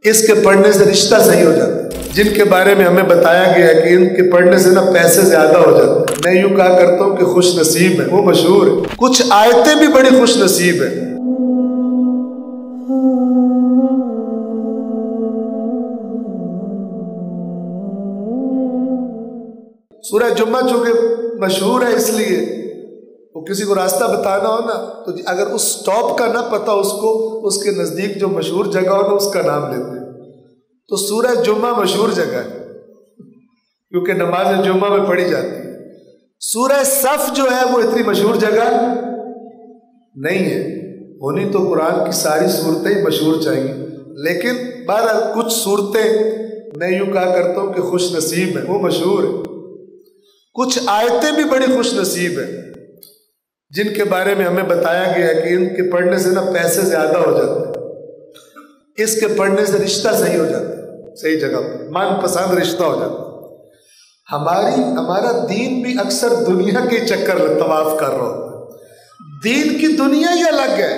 इसके पढ़ने से रिश्ता सही हो जाता है। जिनके बारे में हमें बताया गया है कि इनके पढ़ने से ना पैसे ज्यादा हो जाते हैं, मैं यूं कहा करता हूं कि खुश नसीब है, वो मशहूर है। कुछ आयतें भी बड़ी खुश नसीब है। सूरह जुम्मा चूंकि मशहूर है, इसलिए वो किसी को रास्ता बताना हो ना, तो अगर उस स्टॉप का ना पता उसको, उसके नजदीक जो मशहूर जगह हो ना उसका नाम लेते हैं। तो सूरह जुम्मा मशहूर जगह है क्योंकि नमाज जुम्मा में पढ़ी जाती है। सूरह सफ जो है वो इतनी मशहूर जगह नहीं है। होनी तो कुरान की सारी सूरतें ही मशहूर चाहिए, लेकिन बहरहाल कुछ सूरतें मैं यूं कहा करता हूं कि खुश नसीब है, वो मशहूर है। कुछ आयतें भी बड़ी खुश नसीब है जिनके बारे में हमें बताया गया है कि इनके पढ़ने से ना पैसे ज्यादा हो जाते हैं, इसके पढ़ने से रिश्ता सही हो जाता है, सही जगह मनपसंद रिश्ता हो जाता है। हमारा दीन भी अक्सर दुनिया के चक्कर तवाफ कर रहा होता है। दीन की दुनिया ही अलग है,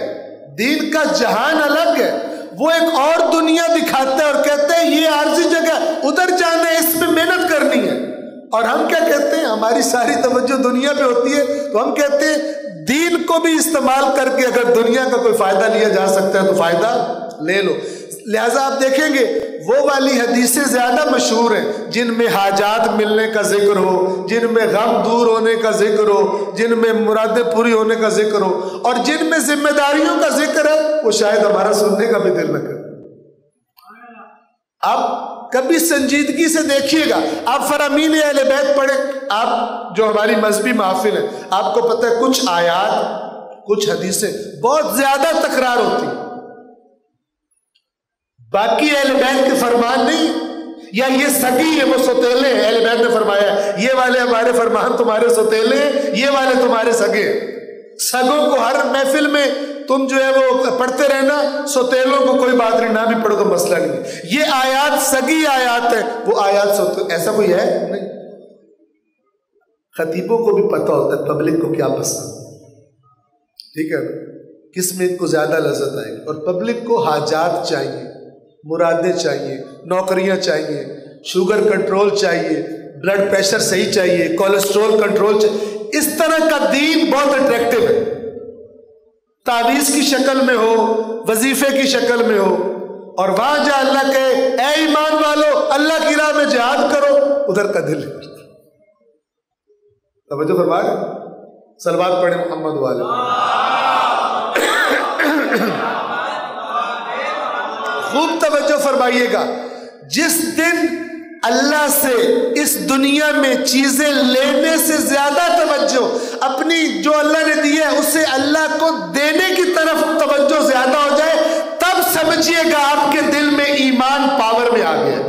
दीन का जहान अलग है। वो एक और दुनिया दिखाते हैं और कहते हैं ये आरजी जगह, उधर जाना है, इसमें मेहनत करनी है। और हम क्या कहते हैं, हमारी सारी तवज्जो दुनिया पे होती है, तो हम कहते हैं दीन को भी इस्तेमाल करके अगर दुनिया का कोई फायदा लिया जा सकता है तो फायदा ले लो। लिहाजा आप देखेंगे वो वाली हदीसें ज्यादा मशहूर हैं जिनमें हाजात मिलने का जिक्र हो, जिनमें गम दूर होने का जिक्र हो, जिनमें मुरादें पूरी होने का जिक्र हो, और जिनमें जिम्मेदारियों का जिक्र है, वो शायद हमारा सुनने का भी दिल न करे। आप कभी संजीदगी से देखिएगा, आप फरामीन अहले बैत पढ़े, आप जो हमारी मजहबी महफिल है, आपको पता है कुछ आयात कुछ हदीसें बहुत ज्यादा तकरार होती है। बाकी अहले बैत के फरमान नहीं, या ये सगी है वो सौतेले हैं, अहले बैत ने फरमाया ये वाले हमारे फरमान तुम्हारे सौतेले हैं, ये वाले तुम्हारे सगे हैं। सगों को हर महफिल में तुम जो है वो पढ़ते रहना, सौतेलों को कोई बात नहीं, ना भी पढ़ो तो मसला नहीं। ये आयात सगी आयात है, वो आयात ऐसा कोई है नहीं। खतीबों को भी पता होता है पब्लिक को क्या पसंद, ठीक है, किस में इनको ज्यादा लज्जत आएगी। और पब्लिक को हाजात चाहिए, मुरादें चाहिए, नौकरियां चाहिए, शुगर कंट्रोल चाहिए, ब्लड प्रेशर सही चाहिए, कोलेस्ट्रॉल कंट्रोल चाहिए। इस तरह का दीन बहुत अट्रैक्टिव है। तावीज़ की शक्ल में हो, वजीफे की शक्ल में हो, और वहां जा अल्लाह कहे ऐ ईमान वालो अल्लाह की राह में जिहाद करो, उधर का दिल करता। तवज्जो फरमा, सलवात पढ़े मोहम्मद वाले। खूब तवज्जो फरमाइएगा। जिस दिन अल्लाह से इस दुनिया में चीजें लेने से ज्यादा तवज्जो अपनी जो अल्लाह ने दी है उससे अल्लाह को देने की तरफ तवज्जो ज्यादा हो जाए, तब समझिएगा आपके दिल में ईमान पावर में आ गया।